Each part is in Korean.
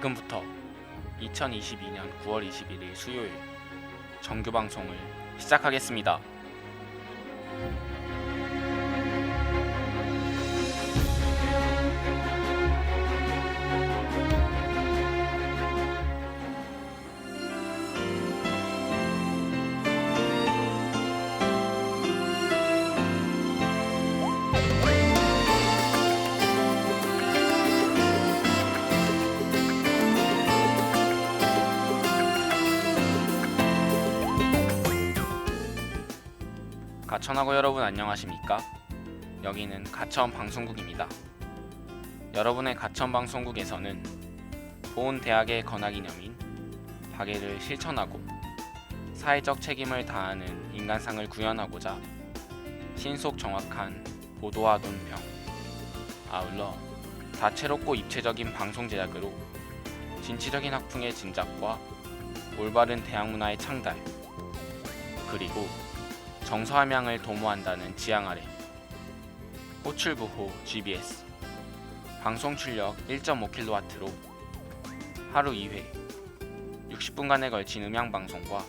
지금부터 2022년 9월 21일 수요일 정규 방송을 시작하겠습니다. 가천하고 여러분 안녕하십니까? 여기는 가천 방송국입니다. 여러분의 가천 방송국에서는 보은 대학의 건화기념인 박애를 실천하고 사회적 책임을 다하는 인간상을 구현하고자 신속 정확한 보도와 논평, 아울러 다채롭고 입체적인 방송 제작으로 진취적인 학풍의 진작과 올바른 대학 문화의 창달, 그리고 정서함양을 도모한다는 지향 아래 호출부호 GBS 방송 출력 1.5kW로 하루 2회 60분간에 걸친 음향방송과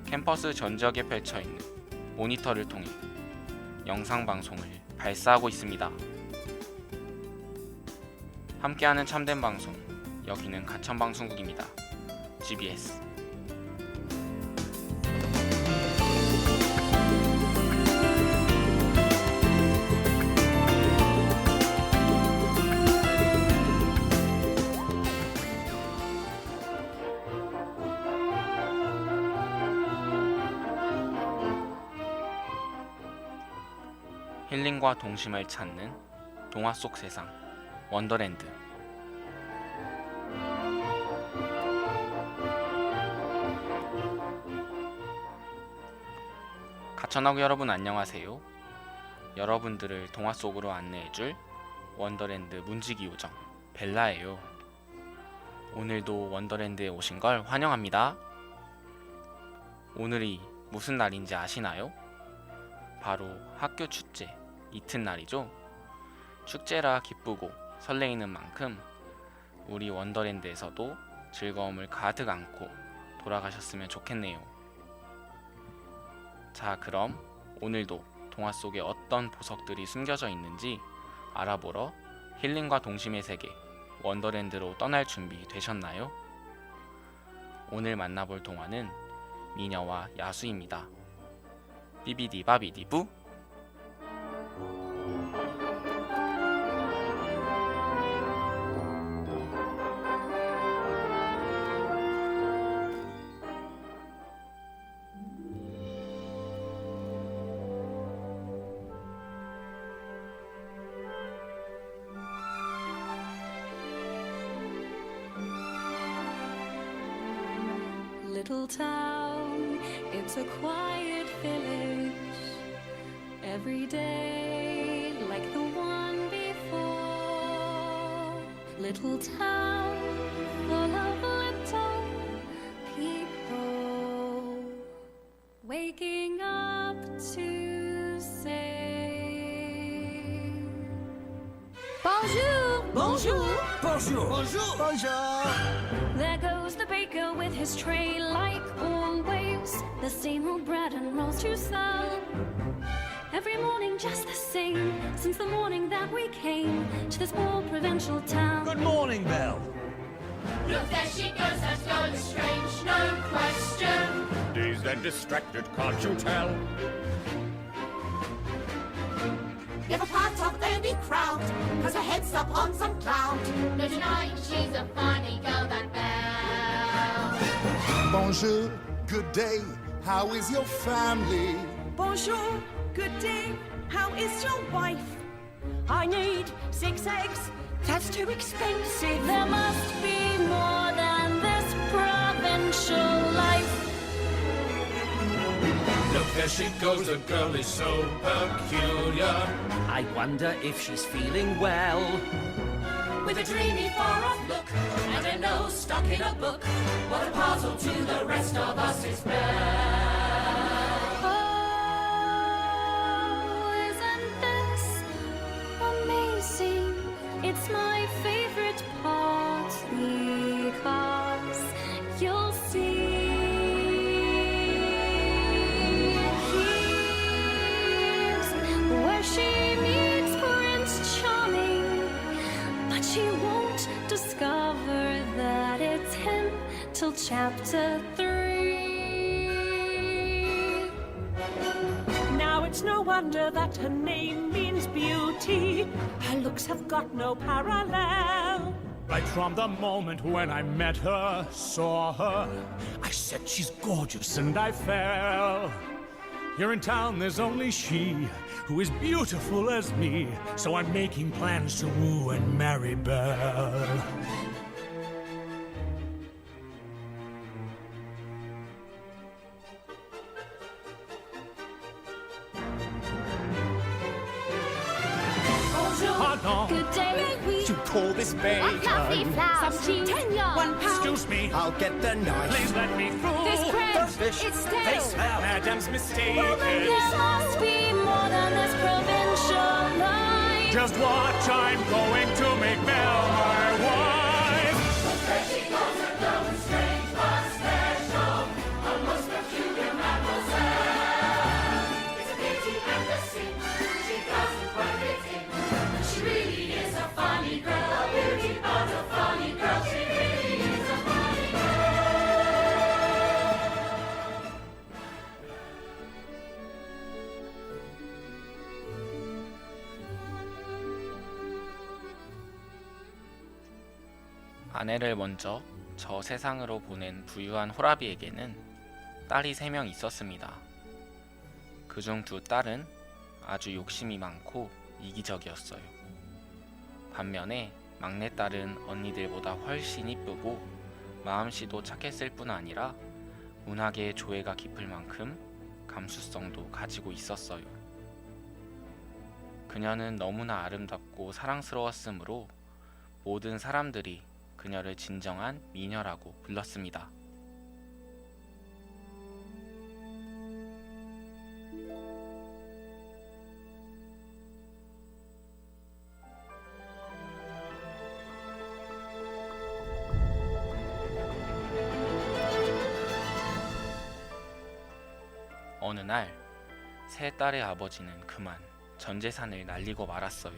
캠퍼스 전 지역에 펼쳐있는 모니터를 통해 영상방송을 발사하고 있습니다. 함께하는 참된 방송, 여기는 가천방송국입니다. GBS. 힐링과 동심을 찾는 동화 속 세상 원더랜드. 가천하고 여러분 안녕하세요. 여러분들을 동화 속으로 안내해줄 원더랜드 문지기 요정 벨라예요. 오늘도 원더랜드에 오신 걸 환영합니다. 오늘이 무슨 날인지 아시나요? 바로 학교 축제 이튿날이죠. 축제라 기쁘고 설레이는 만큼 우리 원더랜드에서도 즐거움을 가득 안고 돌아가셨으면 좋겠네요. 자, 그럼 오늘도 동화 속에 어떤 보석들이 숨겨져 있는지 알아보러 힐링과 동심의 세계 원더랜드로 떠날 준비 되셨나요? 오늘 만나볼 동화는 미녀와 야수입니다. 비비디바비디부. Little town, it's a quiet village. Every day like the one before. Little town full of little people waking up to say bonjour, Bonjour. Bonjour. Bonjour. Bonjour. There goes the baker with his tray like always. The same old bread and rolls to sell. Every morning just the same, since the morning that we came to this poor provincial town. Good morning, Belle. Look, there she goes, that girl is strange, no question. Dazed and distracted, can't you tell? Never part of any crowd, cause her head's up on some cloud. No denying she's a funny girl, that Belle. Bonjour, good day, how is your family? Bonjour, good day, how is your wife? I need 6 eggs, that's too expensive. There must be more than this provincial life. Look, there she goes, the girl is so peculiar. I wonder if she's feeling well. With a dreamy far-off look and a nose stuck in a book. What a puzzle to the rest of us is Belle. Oh, isn't this amazing? It's my favorite party. to 3. Now it's no wonder that her name means beauty. Her looks have got no parallel. Right from the moment when I met her, saw her, I said she's gorgeous and I fell. Here in town there's only she who is beautiful as me, so I'm making plans to woo and marry Belle. Pardon, Good day. To call this bacon. Lovely flowers. Some cheese. 10 yards. 1 pound. excuse me, I'll get the knife. please let me through. This bread, Those fish, it's they stale. smell. Madam's mistaken. There must be more than this provincial life. Just watch, I'm going to make Belle my wife. 아내를 먼저 저 세상으로 보낸 부유한 호라비에게는 딸이 3명 있었습니다. 그중 2 딸은 아주 욕심이 많고 이기적이었어요. 반면에 막내딸은 언니들보다 훨씬 이쁘고 마음씨도 착했을 뿐 아니라 문학의 조예가 깊을 만큼 감수성도 가지고 있었어요. 그녀는 너무나 아름답고 사랑스러웠으므로 모든 사람들이 그녀를 진정한 미녀라고 불렀습니다. 어느 날 세 딸의 아버지는 그만 전 재산을 날리고 말았어요.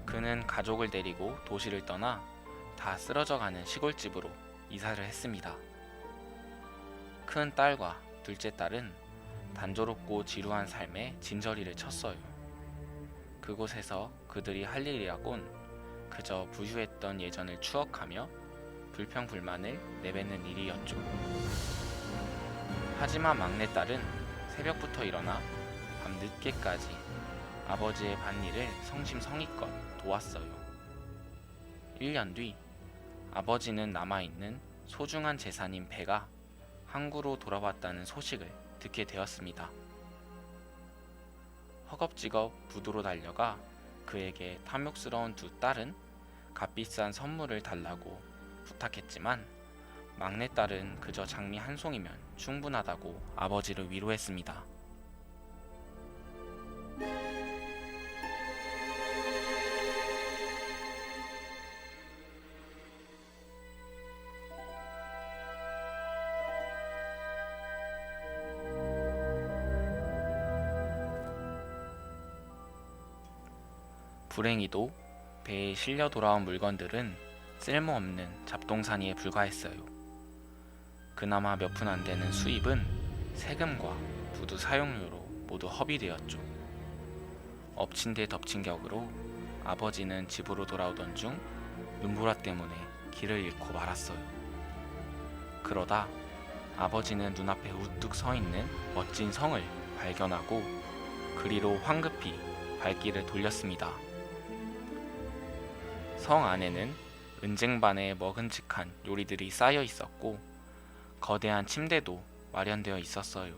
그는 가족을 데리고 도시를 떠나 다 쓰러져가는 시골집으로 이사를 했습니다. 큰 딸과 둘째 딸은 단조롭고 지루한 삶에 진저리를 쳤어요. 그곳에서 그들이 할 일이라곤 그저 부유했던 예전을 추억하며 불평불만을 내뱉는 일이었죠. 하지만 막내딸은 새벽부터 일어나 밤 늦게까지 아버지의 밭일을 성심성의껏 도왔어요. 1년 뒤 아버지는 남아있는 소중한 재산인 배가 항구로 돌아왔다는 소식을 듣게 되었습니다. 허겁지겁 부두로 달려가 그에게 탐욕스러운 2 딸은 값비싼 선물을 달라고 부탁했지만 막내딸은 그저 장미 한 송이면 충분하다고 아버지를 위로했습니다. 불행히도 배에 실려 돌아온 물건들은 쓸모없는 잡동사니에 불과했어요. 그나마 몇 푼 안 되는 수입은 세금과 부두 사용료로 모두 허비되었죠. 엎친 데 덮친 격으로 아버지는 집으로 돌아오던 중 눈보라 때문에 길을 잃고 말았어요. 그러다 아버지는 눈앞에 우뚝 서 있는 멋진 성을 발견하고 그리로 황급히 발길을 돌렸습니다. 성 안에는 은쟁반에 먹은직한 요리들이 쌓여 있었고 거대한 침대도 마련되어 있었어요.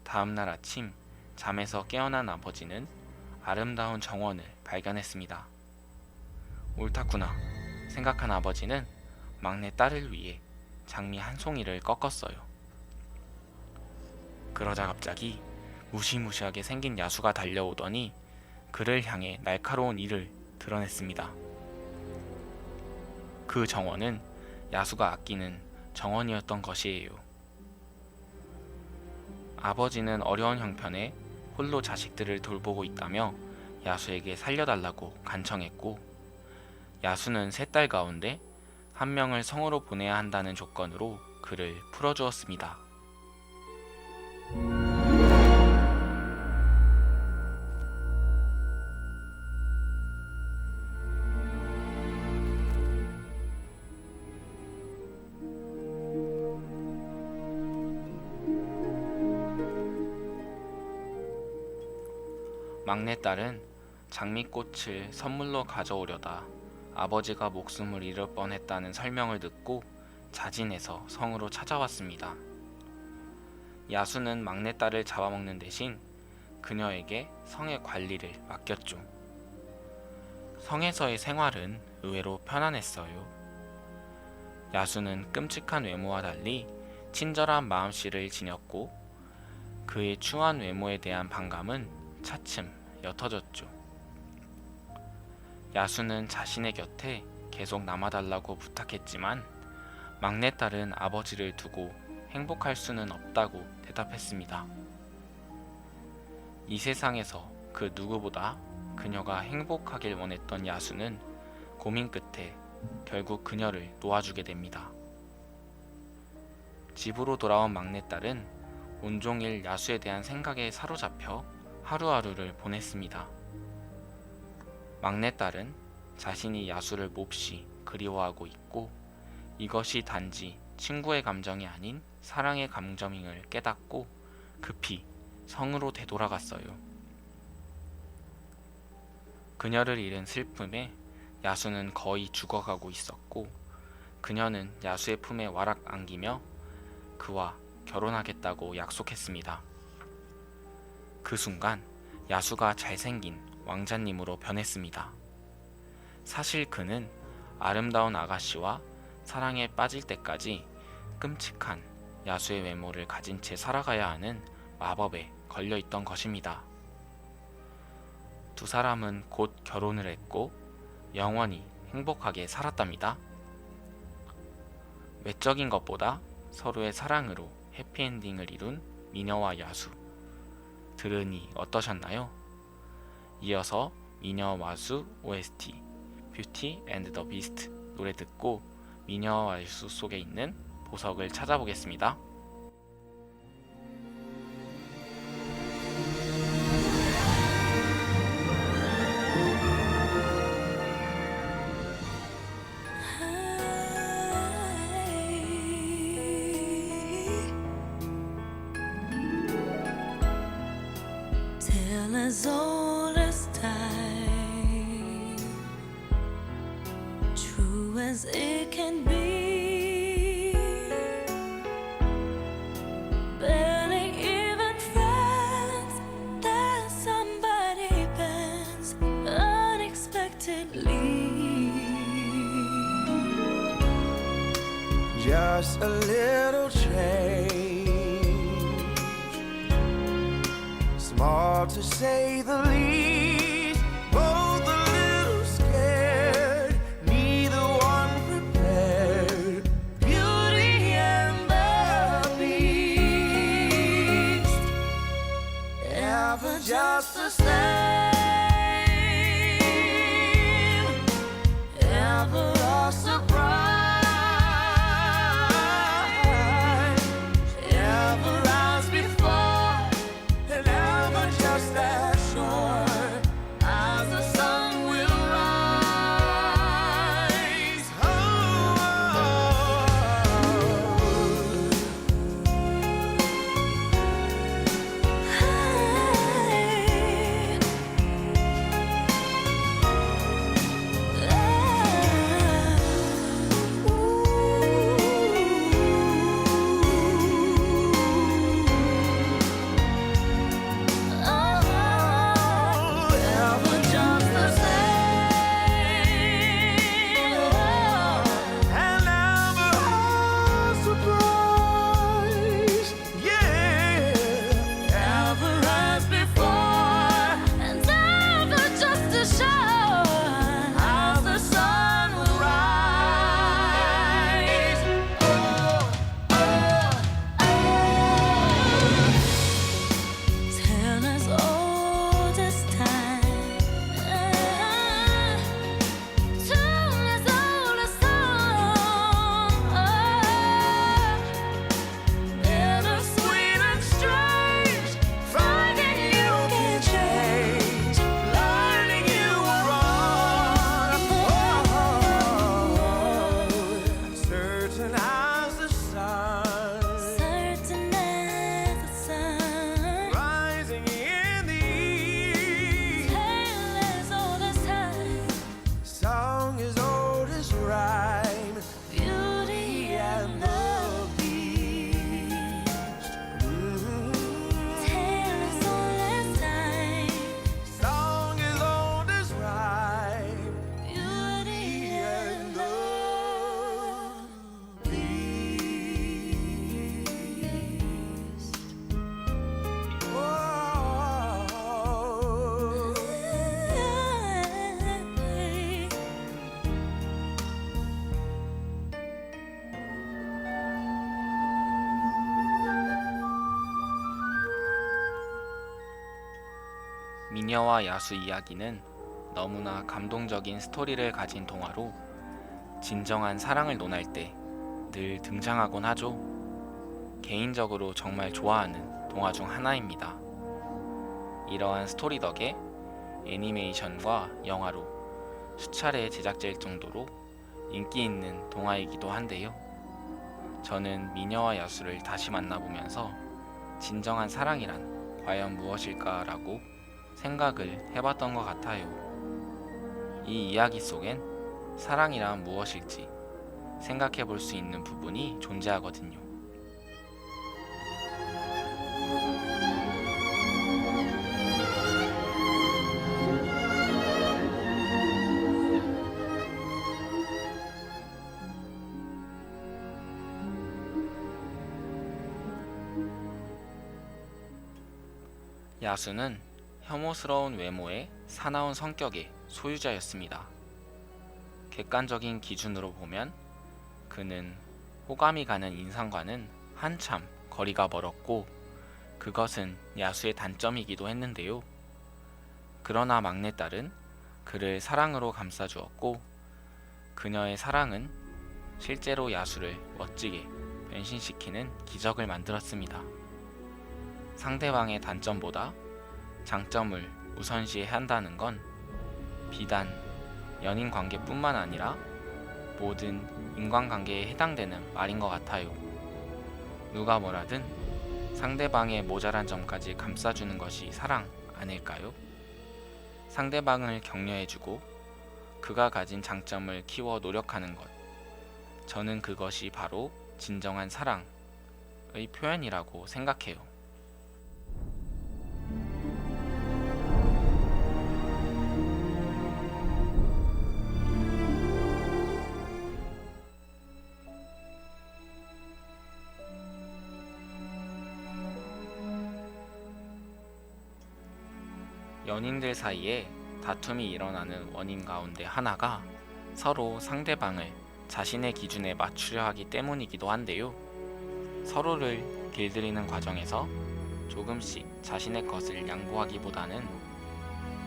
다음날 아침 잠에서 깨어난 아버지는 아름다운 정원을 발견했습니다. 옳다구나 생각한 아버지는 막내 딸을 위해 장미 한 송이를 꺾었어요. 그러자 갑자기 무시무시하게 생긴 야수가 달려오더니 그를 향해 날카로운 이를 드러냈습니다. 그 정원은 야수가 아끼는 정원이었던 것이에요. 아버지는 어려운 형편에 홀로 자식들을 돌보고 있다며 야수에게 살려달라고 간청했고 야수는 3딸 가운데 한 명을 성으로 보내야 한다는 조건으로 그를 풀어주었습니다. 막내딸은 장미꽃을 선물로 가져오려다 아버지가 목숨을 잃을 뻔했다는 설명을 듣고 자진해서 성으로 찾아왔습니다. 야수는 막내딸을 잡아먹는 대신 그녀에게 성의 관리를 맡겼죠. 성에서의 생활은 의외로 편안했어요. 야수는 끔찍한 외모와 달리 친절한 마음씨를 지녔고 그의 추한 외모에 대한 반감은 차츰 옅어졌죠. 야수는 자신의 곁에 계속 남아달라고 부탁했지만 막내딸은 아버지를 두고 행복할 수는 없다고 대답했습니다. 이 세상에서 그 누구보다 그녀가 행복하길 원했던 야수는 고민 끝에 결국 그녀를 놓아주게 됩니다. 집으로 돌아온 막내딸은 온종일 야수에 대한 생각에 사로잡혀 하루하루를 보냈습니다. 막내딸은 자신이 야수를 몹시 그리워하고 있고 이것이 단지 친구의 감정이 아닌 사랑의 감정임을 깨닫고 급히 성으로 되돌아갔어요. 그녀를 잃은 슬픔에 야수는 거의 죽어가고 있었고 그녀는 야수의 품에 와락 안기며 그와 결혼하겠다고 약속했습니다. 그 순간 야수가 잘생긴 왕자님으로 변했습니다. 사실 그는 아름다운 아가씨와 사랑에 빠질 때까지 끔찍한 야수의 외모를 가진 채 살아가야 하는 마법에 걸려있던 것입니다. 두 사람은 곧 결혼을 했고 영원히 행복하게 살았답니다. 외적인 것보다 서로의 사랑으로 해피엔딩을 이룬 미녀와 야수, 들으니 어떠셨나요? 이어서 미녀와 야수 OST 뷰티 앤드 더 비스트 노래 듣고 미녀와 야수 속에 있는 보석을 찾아보겠습니다. Tale as old as time, true as it can be. Barely even friends, that somebody bends unexpectedly. Just a little change, small to say the least. Both a little scared, neither one prepared. Beauty and the Beast, ever just the same, ever a surprise. Ever as before, and ever just as sure as the sun will rise. 미녀와 야수 이야기는 너무나 감동적인 스토리를 가진 동화로 진정한 사랑을 논할 때 늘 등장하곤 하죠. 개인적으로 정말 좋아하는 동화 중 하나입니다. 이러한 스토리 덕에 애니메이션과 영화로 수차례 제작될 정도로 인기 있는 동화이기도 한데요. 저는 미녀와 야수를 다시 만나보면서 진정한 사랑이란 과연 무엇일까라고 생각을 해봤던 것 같아요. 이 이야기 속엔 사랑이란 무엇일지 생각해 볼 수 있는 부분이 존재하거든요. 야수는 혐오스러운 외모에 사나운 성격의 소유자였습니다. 객관적인 기준으로 보면 그는 호감이 가는 인상과는 한참 거리가 멀었고 그것은 야수의 단점이기도 했는데요. 그러나 막내딸은 그를 사랑으로 감싸주었고 그녀의 사랑은 실제로 야수를 멋지게 변신시키는 기적을 만들었습니다. 상대방의 단점보다 장점을 우선시해야 한다는 건 비단 연인 관계뿐만 아니라 모든 인간관계에 해당되는 말인 것 같아요. 누가 뭐라든 상대방의 모자란 점까지 감싸주는 것이 사랑 아닐까요? 상대방을 격려해주고 그가 가진 장점을 키워 노력하는 것. 저는 그것이 바로 진정한 사랑의 표현이라고 생각해요. 연인들 사이에 다툼이 일어나는 원인 가운데 하나가 서로 상대방을 자신의 기준에 맞추려 하기 때문이기도 한데요. 서로를 길들이는 과정에서 조금씩 자신의 것을 양보하기보다는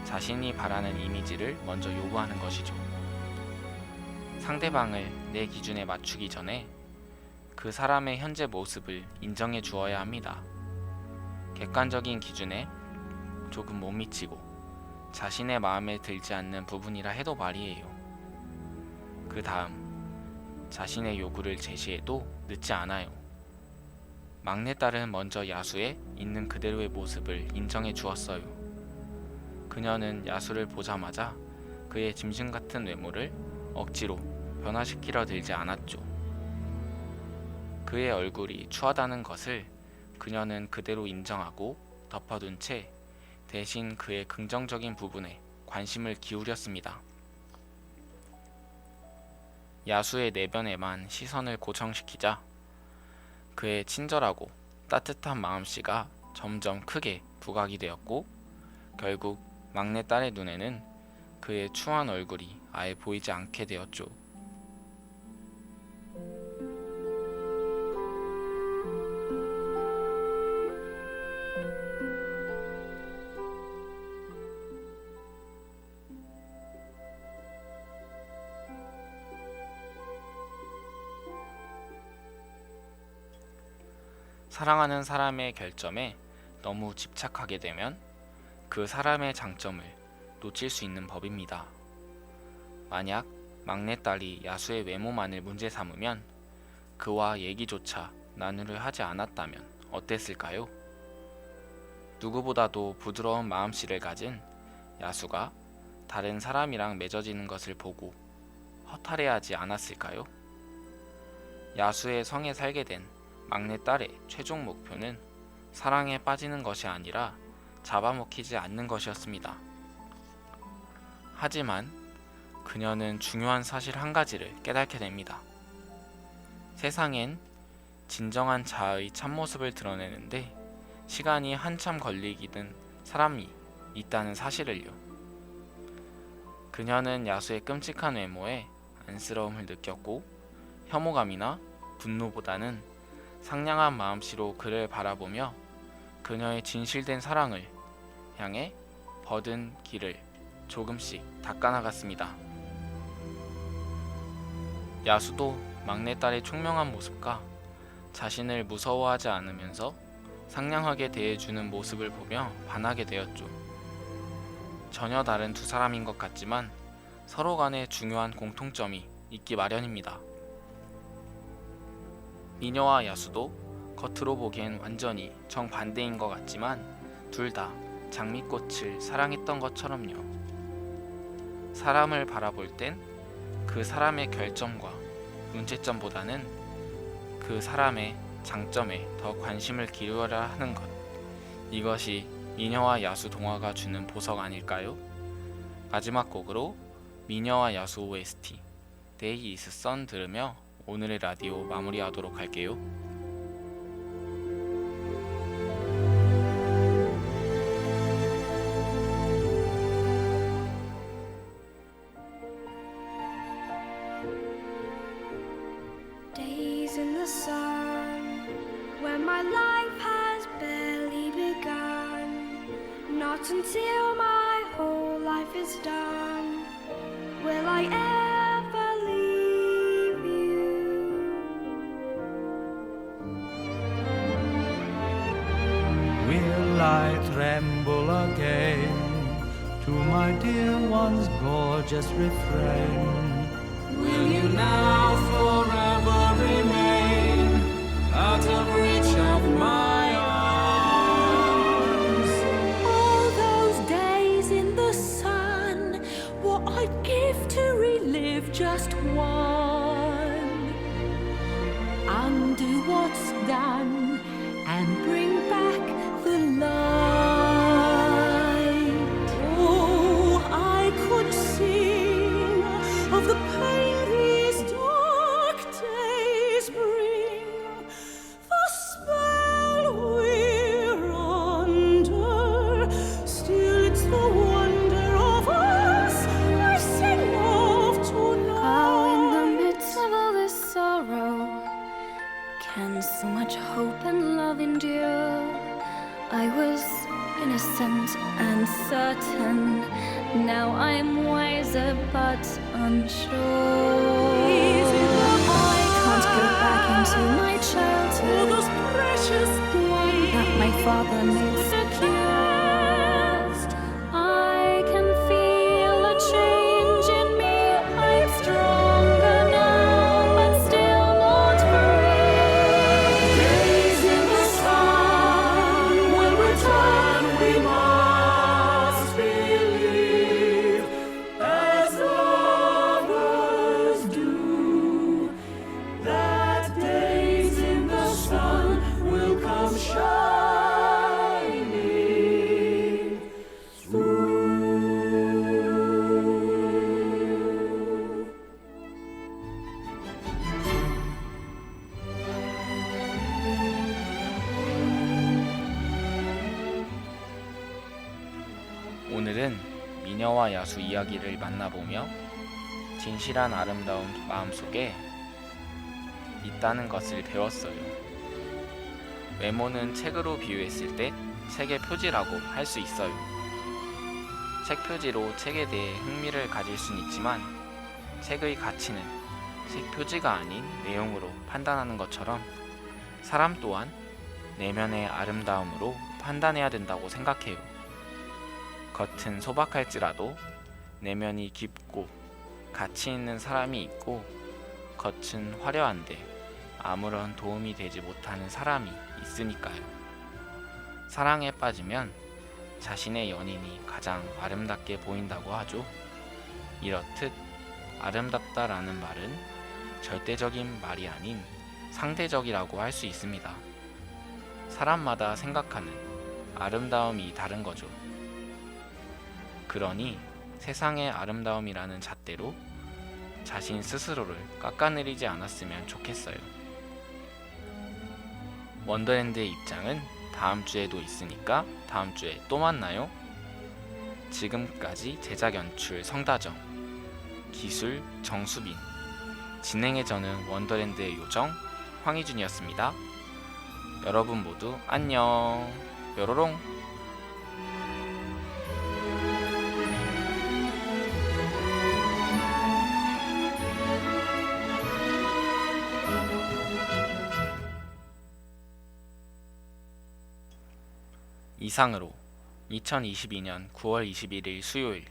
자신이 바라는 이미지를 먼저 요구하는 것이죠. 상대방을 내 기준에 맞추기 전에 그 사람의 현재 모습을 인정해 주어야 합니다. 객관적인 기준에 조금 못 미치고 자신의 마음에 들지 않는 부분이라 해도 말이에요. 그 다음 자신의 요구를 제시해도 늦지 않아요. 막내딸은 먼저 야수의 있는 그대로의 모습을 인정해 주었어요. 그녀는 야수를 보자마자 그의 짐승 같은 외모를 억지로 변화시키려 들지 않았죠. 그의 얼굴이 추하다는 것을 그녀는 그대로 인정하고 덮어둔 채 대신 그의 긍정적인 부분에 관심을 기울였습니다. 야수의 내변에만 시선을 고정시키자 그의 친절하고 따뜻한 마음씨가 점점 크게 부각이 되었고 결국 막내딸의 눈에는 그의 추한 얼굴이 아예 보이지 않게 되었죠. 사랑하는 사람의 결점에 너무 집착하게 되면 그 사람의 장점을 놓칠 수 있는 법입니다. 만약 막내딸이 야수의 외모만을 문제 삼으면 그와 얘기조차 나누려 하지 않았다면 어땠을까요? 누구보다도 부드러운 마음씨를 가진 야수가 다른 사람이랑 맺어지는 것을 보고 허탈해하지 않았을까요? 야수의 성에 살게 된 막내딸의 최종 목표는 사랑에 빠지는 것이 아니라 잡아먹히지 않는 것이었습니다. 하지만 그녀는 중요한 사실 한 가지를 깨닫게 됩니다. 세상엔 진정한 자아의 참모습을 드러내는데 시간이 한참 걸리기는 사람이 있다는 사실을요. 그녀는 야수의 끔찍한 외모에 안쓰러움을 느꼈고 혐오감이나 분노보다는 상냥한 마음씨로 그를 바라보며 그녀의 진실된 사랑을 향해 버든 길을 조금씩 닦아나갔습니다. 야수도 막내딸의 총명한 모습과 자신을 무서워하지 않으면서 상냥하게 대해주는 모습을 보며 반하게 되었죠. 전혀 다른 두 사람인 것 같지만 서로 간에 중요한 공통점이 있기 마련입니다. 미녀와 야수도 겉으로 보기엔 완전히 정반대인 것 같지만 둘 다 장미꽃을 사랑했던 것처럼요. 사람을 바라볼 땐 그 사람의 결점과 문제점보다는 그 사람의 장점에 더 관심을 기울여야 하는 것, 이것이 미녀와 야수 동화가 주는 보석 아닐까요? 마지막 곡으로 미녀와 야수 OST Day is Sun 들으며 오늘의 라디오 마무리하도록 할게요. Days in the sun, when my life has barely begun. Not until my whole life is done will I ever leave you. Will I tremble again to my dear one's gorgeous refrain? Will you now forever remain out of reach of my arms? All those days in the sun, what I'd give to relive just one. Undo what's done and bring back the light. Oh, I could sing of the pain these dark days bring, the spell we're under. Still, it's the wonder of us I sing of tonight. How in the midst of all this sorrow can so much hope and love endure? I was innocent and certain. Now I'm wiser but unsure. I can't go back into my childhood, those precious days that my father made secure. I can feel a change in me. I'm stronger now, but still not free. Days in the sun will return, we must believe, as lovers do, that days in the sun will come shining through. 오늘은 미녀와 야수 이야기를 만나보며 진실한 아름다움 마음속에 있다는 것을 배웠어요. 외모는 책으로 비유했을 때 책의 표지라고 할 수 있어요. 책 표지로 책에 대해 흥미를 가질 순 있지만 책의 가치는 책 표지가 아닌 내용으로 판단하는 것처럼 사람 또한 내면의 아름다움으로 판단해야 된다고 생각해요. 겉은 소박할지라도 내면이 깊고 가치 있는 사람이 있고 겉은 화려한데 아무런 도움이 되지 못하는 사람이 있으니까요. 사랑에 빠지면 자신의 연인이 가장 아름답게 보인다고 하죠. 이렇듯 아름답다라는 말은 절대적인 말이 아닌 상대적이라고 할 수 있습니다. 사람마다 생각하는 아름다움이 다른 거죠. 그러니 세상의 아름다움이라는 잣대로 자신 스스로를 깎아내리지 않았으면 좋겠어요. 원더랜드의 입장은 다음 주에도 있으니까 다음 주에 또 만나요. 지금까지 제작 연출 성다정, 기술 정수빈, 진행의 저는 원더랜드의 요정 황희준이었습니다. 여러분 모두 안녕. 뾰로롱. 이상으로 2022년 9월 21일 수요일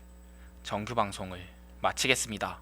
정규 방송을 마치겠습니다.